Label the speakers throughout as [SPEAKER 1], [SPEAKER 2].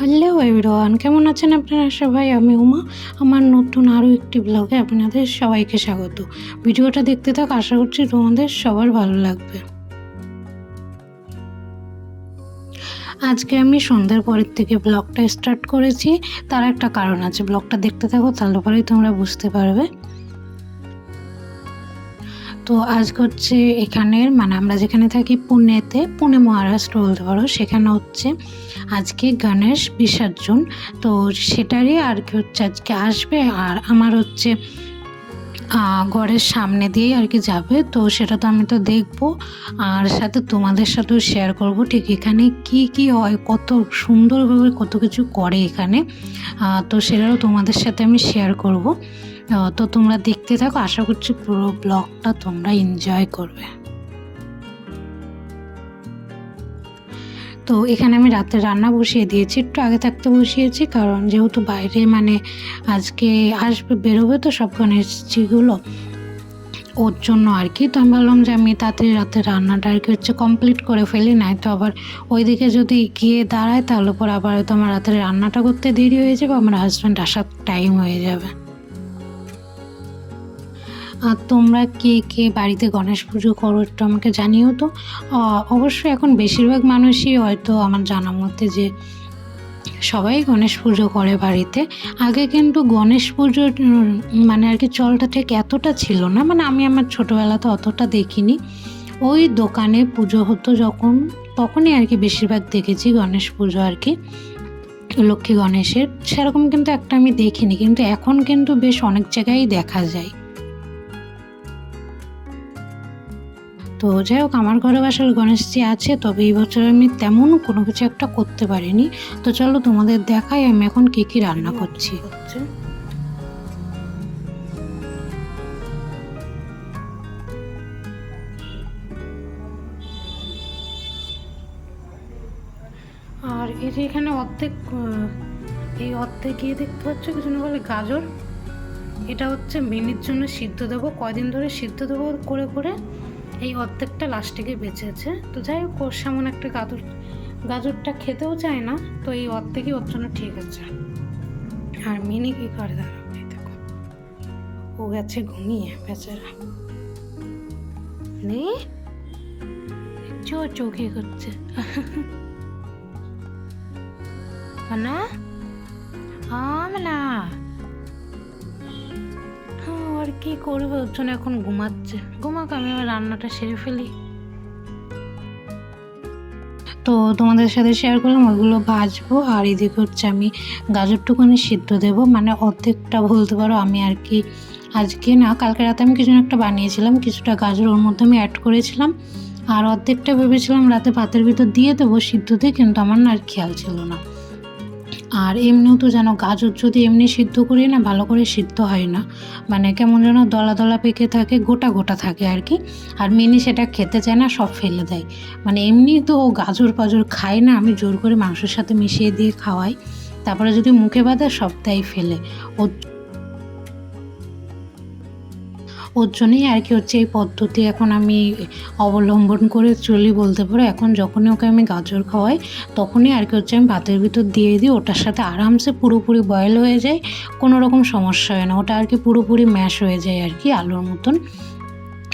[SPEAKER 1] Hello everyone, কেমন আছেন আপনারা সবাই? আমি উমা। আমার নতুন আরও একটি ব্লগে আপনাদের সবাইকে স্বাগত। ভিডিওটা দেখতে থাক, আশা করছি তোমাদের সবার ভালো লাগবে। আজকে আমি সন্ধ্যার পরের থেকে ব্লগটা স্টার্ট করেছি, তার একটা কারণ আছে। ব্লগটা দেখতে থাকো, তাহলে পরেই তোমরা বুঝতে পারবে। তো আজকে হচ্ছে এখানের আমরা যেখানে থাকি পুনেতে, পুনে মহারাষ্ট্র বলতে পারো, সেখানে হচ্ছে আজকে গণেশ বিসর্জন। তো সেটারই আর কি হচ্ছে আজকে আসবে, আর আমার হচ্ছে ঘরের সামনে দিয়েই আর কি যাবে। তো সেটা তো আমি তো দেখবো, আর সাথে তোমাদের সাথেও শেয়ার করব ঠিক এখানে কি কি হয়, কত সুন্দরভাবে কত কিছু করে এখানে। তো সেটাও তোমাদের সাথে আমি শেয়ার করব। তো তোমরা দেখতে থাকো, আশা করছি পুরো ব্লগটা তোমরা এনজয় করবে। তো এখানে আমি রাতে রান্না বসিয়ে দিয়েছি, একটু আগে থাকতে বসিয়েছি, কারণ যেহেতু বাইরে আজকে আসবে, বেরোবে তো সব গণেশজিগুলো, ওর জন্য আর কি। তো আমি ভাবলাম যে আমি তাড়াতাড়ি রাতে রান্নাটা আর কি হচ্ছে কমপ্লিট করে ফেলি, নাই তো আবার ওইদিকে যদি গিয়ে দাঁড়ায় তাহলে পর আবার হয়তো আমার রাতের রান্নাটা করতে দেরি হয়ে যাবে, আমার হাজব্যান্ড আসার টাইম হয়ে যাবে। আর তোমরা কে কে বাড়িতে গণেশ পুজো করো একটু আমাকে জানিও তো। অবশ্যই এখন বেশিরভাগ মানুষই হয়তো আমার জানা মতে যে সবাই গণেশ পুজো করে বাড়িতে। আগে কিন্তু গণেশ পুজোর আর কি চলটা ঠিক এতটা ছিল না, আমি আমার ছোটোবেলাতে অতটা দেখিনি। ওই দোকানে পুজো হতো যখন, তখনই আর কি বেশিরভাগ দেখেছি গণেশ পুজো আর কি, লক্ষ্মী গণেশের সেরকম কিন্তু একটা আমি দেখিনি, কিন্তু এখন কিন্তু বেশ অনেক জায়গায় দেখা যায়। তো যাই হোক, আমার ঘরে আসলে গণেশজি আছে, তবে এই বছর আমি তেমন কোনো কিছু একটা করতে পারিনি। তো চলো তোমাদের দেখাই আমি এখন কি কি রান্না করছি। আর এই যে এখানে এই অর্ধেক গিয়ে দেখতে পাচ্ছ কিছু না বলে গাজর, এটা হচ্ছে মিনির জন্য সিদ্ধ দেবো, কয়দিন ধরে সিদ্ধ দেবো করে করে এই অর্ধেকটা লাস্টে গিয়ে বেঁচেছে। তো যাই হোক, ওর সামনে একটা গাজরটা খেতেও চায় না, তো এই অর্ধেকই ওর জন্য ঠিক আছে। আর মিনি কি করে দাঁড়াবো, এই দেখো ও গেছে ঘুমিয়ে বেচারা, নে চোখে করছে না না আর কি করবে, ওর জন্য এখন ঘুমাচ্ছে, ঘুমাক, আমি আবার রান্নাটা সেরে ফেলি। তো তোমাদের সাথে শেয়ার করলাম, ওইগুলো ভাজবো, আর এদিকে হচ্ছে আমি গাজরটুকুনি সিদ্ধ দেবো, অর্ধেকটা বলতে পারো আমি আর কি। আজকে না, কালকে রাতে আমি কিছু একটা বানিয়েছিলাম, কিছুটা গাজর ওর মধ্যে আমি অ্যাড করেছিলাম, আর অর্ধেকটা ভেবেছিলাম রাতে ভাতের ভিতর দিয়ে দেবো সিদ্ধ দিয়ে, কিন্তু আমার না আর খেয়াল ছিল না। আর এমনিও তো যেন গাজর যদি এমনি সিদ্ধ করি না, ভালো করে সিদ্ধ হয় না, কেমন যেন দলা দলা পেকে থাকে, গোটা গোটা থাকে আর কি। আর মিনি সেটা খেতে চায় না, সব ফেলে দেয়। এমনি তো ও গাজর পাজর খায় না, আমি জোর করে মাংসের সাথে মিশিয়ে দিয়ে খাওয়াই, তারপরে যদি মুখে বাঁধে সবটাই ফেলে। ওর জন্যই আর কি হচ্ছে এই পদ্ধতি এখন আমি অবলম্বন করে চলি বলতে পারো। এখন যখনই ওকে আমি গাজর খাওয়াই, তখনই আর কি হচ্ছে আমি ভাতের ভিতর দিয়ে দিই, ওটার সাথে আরামসে পুরোপুরি বয়েল হয়ে যায়, কোনো রকম সমস্যা হয় না, ওটা আর কি পুরোপুরি ম্যাশ হয়ে যায় আর কি আলুর মতন।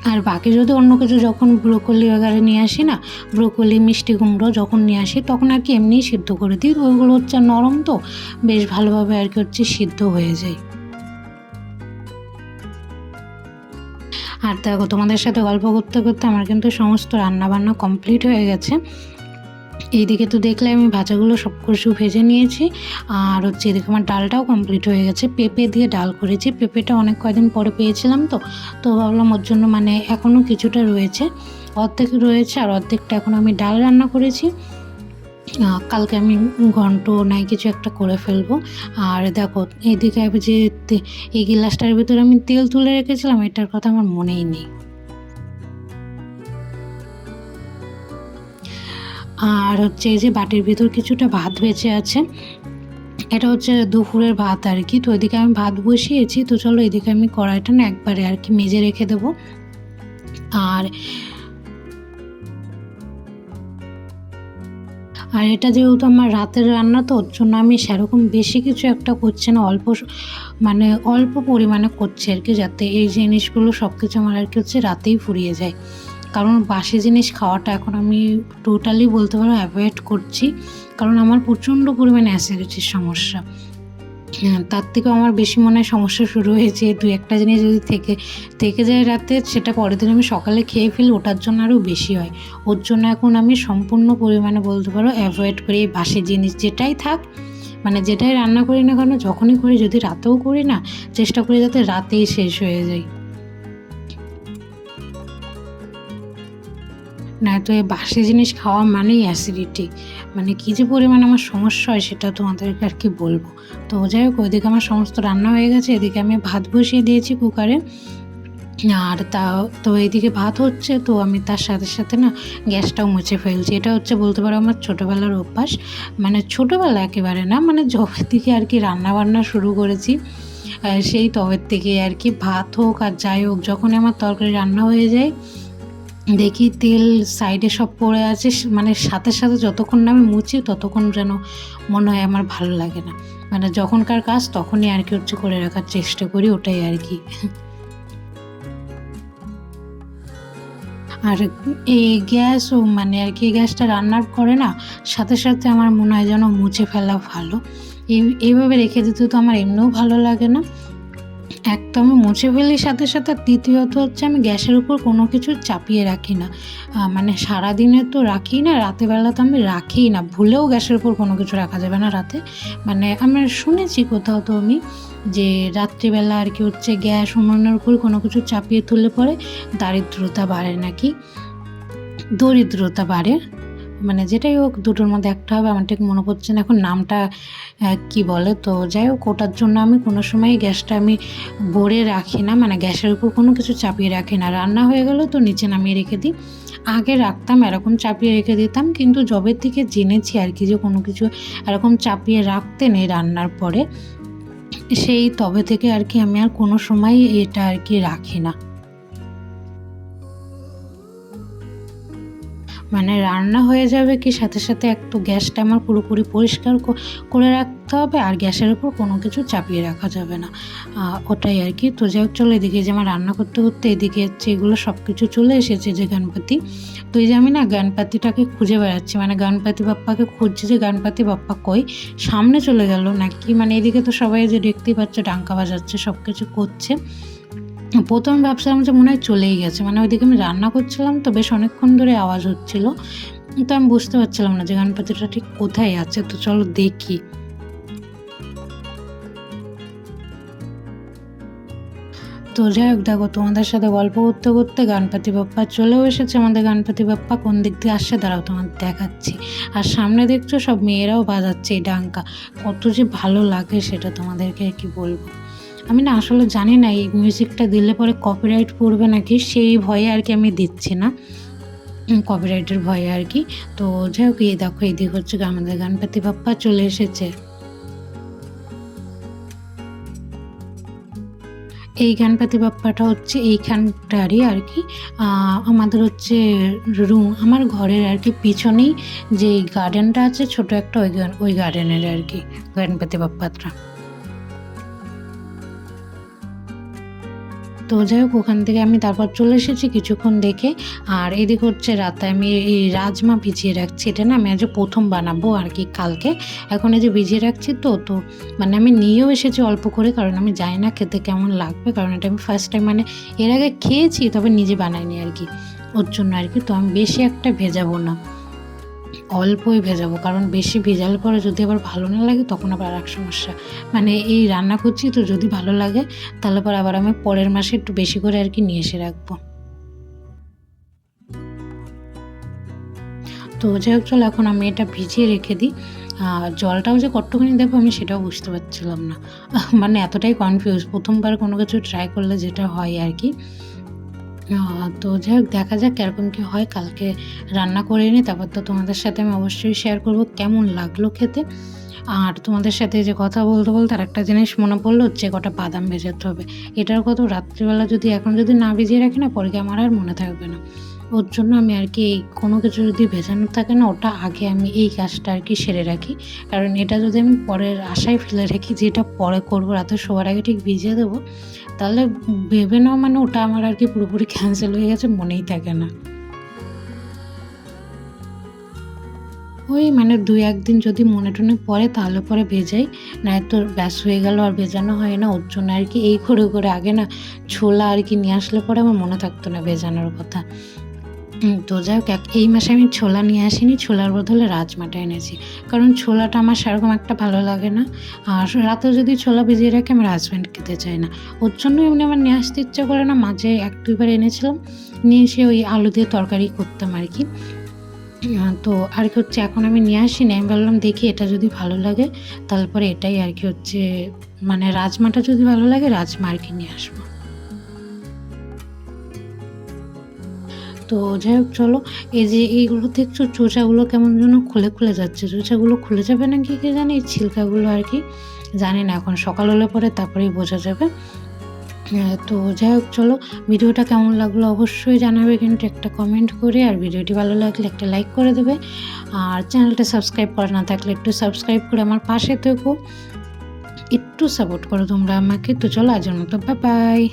[SPEAKER 1] আর বাকি যদি অন্য কিছু, যখন ব্রোকলি वगैरह নিয়ে আসি না, ব্রোকলি মিষ্টি কুমড়ো যখন নিয়ে আসি, তখন আর কি এমনিই সিদ্ধ করে দিই, ওইগুলো হচ্ছে নরম, তো বেশ ভালোভাবে আর কি হচ্ছে সিদ্ধ হয়ে যায়। আর দেখো, তোমাদের সাথে গল্প করতে করতে আমার কিন্তু সমস্ত রান্নাবান্না কমপ্লিট হয়ে গেছে। এইদিকে তো দেখলে আমি ভাজাগুলো সব কিছু ভেজে নিয়েছি, আর হচ্ছে এদিকে আমার ডালটাও কমপ্লিট হয়ে গেছে। পেঁপে দিয়ে ডাল করেছি, পেঁপেটা অনেক কয়দিন পরে পেয়েছিলাম, তো ভাবলাম ওর জন্য এখনও কিছুটা রয়েছে, অর্ধেক রয়েছে, আর অর্ধেকটা এখন আমি ডাল রান্না করেছি। কালকে আমি ঘন্ট নাই কিছু একটা করে ফেলবো। আর দেখো এইদিকে যে এই গিলাসটার ভিতরে আমি তেল তুলে রেখেছিলাম, এটার কথা আমার মনেই নেই। আর হচ্ছে এই যে বাটির ভিতর কিছুটা ভাত বেঁচে আছে, এটা হচ্ছে দুপুরের ভাত আর কি। তো এদিকে আমি ভাত বসিয়েছি, তো চলো এদিকে আমি কড়াইটা না একবারে আর কি মেজে রেখে দেবো। আর আর এটা যেহেতু আমার রাতের রান্না, তো ওর জন্য আমি সেরকম বেশি কিছু একটা করছি না, মানে অল্প পরিমাণে করছি আর কি, যাতে এই জিনিসগুলো সব কিছু আমার আর কি হচ্ছে রাতেই ফুরিয়ে যায়। কারণ বাসি জিনিস খাওয়াটা এখন আমি টোটালি বলতে পারো অ্যাভয়েড করছি, কারণ আমার প্রচণ্ড পরিমাণে অ্যাসিডিটির সমস্যা। তার থেকেও আমার বেশি মনে হয় সমস্যা শুরু হয়েছে, দু একটা জিনিস যদি থেকে যায় রাতে, সেটা পরের দিন আমি সকালে খেয়ে ফেলি, ওটার জন্য আরও বেশি হয়। ওর জন্য এখন আমি সম্পূর্ণ পরিমাণে বলতে পারো অ্যাভয়েড করি এই বাসি জিনিস, যেটাই থাক, মানে যেটাই রান্না করি না কেন, যখনই করি, যদি রাতেও করি না, চেষ্টা করি যাতে রাতেই শেষ হয়ে যায়। নয়তো এই বাসি জিনিস খাওয়া মানেই অ্যাসিডিটি, মানে কী যে পরিমাণে আমার সমস্যা হয় সেটা তোমাদেরকে আর কি বলবো। তো যাই হোক, ওইদিকে আমার সমস্ত রান্না হয়ে গেছে, এদিকে আমি ভাত বসিয়ে দিয়েছি কুকারে। আর তো এইদিকে ভাত হচ্ছে, তো আমি তার সাথে সাথে না গ্যাসটাও মুছে ফেলছি। এটা হচ্ছে বলতে পারো আমার ছোটোবেলার অভ্যাস, মানে ছোটোবেলা একেবারে না, মানে যবে থেকে আর কি রান্নাবান্না শুরু করেছি, সেই তবের থেকে আর কি, ভাত হোক আর যাই হোক, যখনই আমার তরকারি রান্না হয়ে যায়, দেখি তেল সাইডে সব পড়ে আছে, মানে সাথে সাথে যতক্ষণ না আমি মুছি ততক্ষণ যেন মনে হয় আমার ভালো লাগে না, মানে যখনকার কাজ তখনই আর কি হচ্ছে করে রাখার চেষ্টা করি, ওটাই আর কি। আর এই গ্যাসও মানে আর কি, গ্যাসটা রান্নার পরে না সাথে সাথে আমার মনে হয় যেন মুছে ফেলা ভালো। এইভাবে রেখে দিতে তো আমার এমনিও ভালো লাগে না। এক তো আমি মুছে ফেলি সাথে সাথে, আর দ্বিতীয়ত হচ্ছে আমি গ্যাসের উপর কোনো কিছু চাপিয়ে রাখি না, মানে সারাদিনে তো রাখি না, রাতেরবেলা তো আমি রাখিই না, ভুলেও গ্যাসের উপর কোনো কিছু রাখা যাবে না রাতে। মানে আমি শুনেছি কোথাও, তো আমি যে রাত্রিবেলা আর কি হচ্ছে গ্যাস উনুনের উপর কোনো কিছু চাপিয়ে তুললে পরে দারিদ্রতা বাড়ে নাকি, দরিদ্রতা বাড়ে, মানে যেটাই হোক, দুটোর মধ্যে একটা হবে, আমার ঠিক মনে পড়ছে না এখন নামটা কি বলে। তো যাই হোক, ওটার জন্য আমি কোনো সময় গ্যাসটা আমি ভরে রাখি না, মানে গ্যাসের উপর কোনো কিছু চাপিয়ে রাখি না, রান্না হয়ে গেল তো নিচে নামিয়ে রেখে দিই। আগে রাখতাম, এরকম চাপিয়ে রেখে দিতাম, কিন্তু যবের থেকে জেনেছি আর কি যে কোনো কিছু এরকম চাপিয়ে রাখতে নেই রান্নার পরে, সেই তবে থেকে আর কি আমি আর কোনো সময় এটা আর কি রাখি না। মানে রান্না হয়ে যাবে কি সাথে সাথে এক তো গ্যাসটা আমার পুরোপুরি পরিষ্কার করে রাখতে হবে, আর গ্যাসের উপর কোনো কিছু চাপিয়ে রাখা যাবে না, ওটাই আর কি। তো যাই হোক, চলো, এদিকে যে আমার রান্না করতে করতে এদিকে হচ্ছে এগুলো সব কিছু চলে এসেছে, যে গণপতি। তো এই যে আমি না গণপতিটাকে খুঁজে বেড়াচ্ছি, মানে গণপতি বাপ্পাকে খুঁজছি, যে গণপতি বাপ্পা কই, সামনে চলে গেল নাকি, মানে এদিকে তো সবাই যে দেখতেই পাচ্ছে ডাঙ্কা বাজাচ্ছে, সব কিছু করছে। প্রথমে ভাবছিলাম যে মনে হয় চলেই গেছে, মানে ওইদিকে আমি রান্না করছিলাম তো বেশ অনেকক্ষণ ধরে আওয়াজ হচ্ছিল, তো আমি বুঝতে পারছিলাম না যে গণপতিটা ঠিক কোথায় আছে। তো চলো দেখি। তো যাই হোক, দেখো, তোমাদের সাথে গল্প করতে করতে গণপতি বাপ্পা চলেও এসেছে। আমাদের গণপতি বাপ্পা কোন দিক দিয়ে আসছে দাঁড়াও তোমাদের দেখাচ্ছি। আর সামনে দেখছো সব মেয়েরাও বাজাচ্ছে এই ডাঙ্কা, কত যে ভালো লাগে সেটা তোমাদেরকে কি বলবো। আমি না আসলে জানি না এই মিউজিকটা দিলে পরে কপিরাইট পড়বে নাকি, সেই ভয়ে আর কি আমি দিচ্ছি না, কপিরাইটের ভয়ে আর কি। তো যাই হোক, এই দেখো, এদিক হচ্ছে আমাদের গণপতি বাপ্পা চলে এসেছে। এই গণপতি বাপ্পাটা হচ্ছে এইখানটারই আর কি, আমাদের হচ্ছে আমার ঘরের আর কি পিছনেই যে গার্ডেনটা আছে ছোট একটা, ওই গার্ডেনের আর কি গণপতি বাপ্পাটা। তো যাই হোক, ওখান থেকে আমি তারপর চলে এসেছি কিছুক্ষণ দেখে। আর এদিকে হচ্ছে রাতে আমি এই রাজমা ভিজিয়ে রাখছি, এটা না আমি আজ প্রথম বানাবো আর কি কালকে, এখন এই যে ভিজিয়ে রাখছি। তো তো মানে আমি নিয়েও এসেছি অল্প করে, কারণ আমি জানি না খেতে কেমন লাগবে, কারণ এটা আমি ফার্স্ট টাইম, মানে এর আগে খেয়েছি তবে নিজে বানাইনি আর কি, ওর জন্য আর কি। তো আমি বেশি একটা ভেজাবো না, অল্পই ভেজাবো, কারণ বেশি ভেজালে পরে যদি আবার ভালো না লাগে তখন আবার আর এক সমস্যা, মানে এই রান্না করছি তো যদি ভালো লাগে তাহলে পরে আবার আমি পরের মাসে একটু বেশি করে আর কি নিয়ে এসে রাখবো। তো যাই হোক, চলো, এখন আমি এটা ভিজিয়ে রেখে দিই। জলটাও যে কতখানি দেবো আমি সেটাও বুঝতে পারছিলাম না, মানে এতটাই কনফিউজ, প্রথমবার কোনো কিছু ট্রাই করলে যেটা হয় আর কি। তো যাই হোক, দেখা যাক কীরকম কী হয়, কালকে রান্না করে নিই, তারপর তো তোমাদের সাথে আমি অবশ্যই শেয়ার করব কেমন লাগলো খেতে। আর তোমাদের সাথে যে কথা বলতে বলতে আর একটা জিনিস মনে পড়লো, যে কটা বাদাম ভেজাতে হবে, এটার কথা রাত্রিবেলা যদি এখন যদি না ভিজিয়ে রাখি না, পরে আমার আর মনে থাকবে না। ওর জন্য আমি আর কি এই কোনো কিছু যদি ভেজানো থাকে না, ওটা আগে আমি এই কাজটা আর কি সেরে রাখি। কারণ এটা যদি আমি পরের আশায় ফেলে রাখি যে এটা পরে করবো, রাতে শোয়ার আগে ঠিক ভিজিয়ে দেবো, তাহলে ভেবে নাও মানে ওটা আমার আর কি পুরোপুরি ক্যান্সেল হয়ে গেছে, মনেই থাকে না। ওই মানে ২-১ দিন যদি মনে টনে পড়ে তাহলে পরে ভেজাই, নয়তো ব্যাস হয়ে গেল, আর ভেজানো হয় না। ওর জন্য আর কি এই করে আগে না ছোলা আর কি নিয়ে আসলে পরে আমার মনে থাকতো না ভেজানোর কথা। তো যাই হোক এই মাসে আমি ছোলা নিয়ে আসিনি, ছোলার বদলে রাজমাটা এনেছি। কারণ ছোলাটা আমার সেরকম একটা ভালো লাগে না। আর রাতেও যদি ছোলা ভিজিয়ে রাখি আমার হাজব্যান্ড খেতে চায় না। ওর জন্যই এমনি আমার নিয়ে আসতে ইচ্ছা করে না। মাঝে ১-২ বার এনেছিলাম। নিয়ে এসে ওই আলু দিয়ে তরকারি করতাম আর কি। তো আর কি হচ্ছে এখন আমি নিয়ে আসিনি। আমি ভাবলাম দেখি এটা যদি ভালো লাগে তাহলে পরে এটাই আর কি হচ্ছে, মানে রাজমাটা যদি ভালো লাগে রাজমা আর কি নিয়ে আসবো। তো যাই হোক চলো, এই যে এইগুলো দেখছো চোচাগুলো কেমন যেন খুলে যাচ্ছে। চোচাগুলো খুলে যাবে নাকি কে জানে, এই ছিলকাগুলো আর কি। জানি না, এখন সকাল হলে পরে তারপরেই বোঝা যাবে। তো যাই হোক চলো, ভিডিওটা কেমন লাগলো অবশ্যই জানাবে কিন্তু একটা কমেন্ট করে। আর ভিডিওটি ভালো লাগলে একটা লাইক করে দেবে। আর চ্যানেলটা সাবস্ক্রাইব করা না থাকলে একটু সাবস্ক্রাইব করে আমার পাশে থেকো, একটু সাপোর্ট করো তোমরা আমাকে। তো চলো আজকের মতো বাই বাই।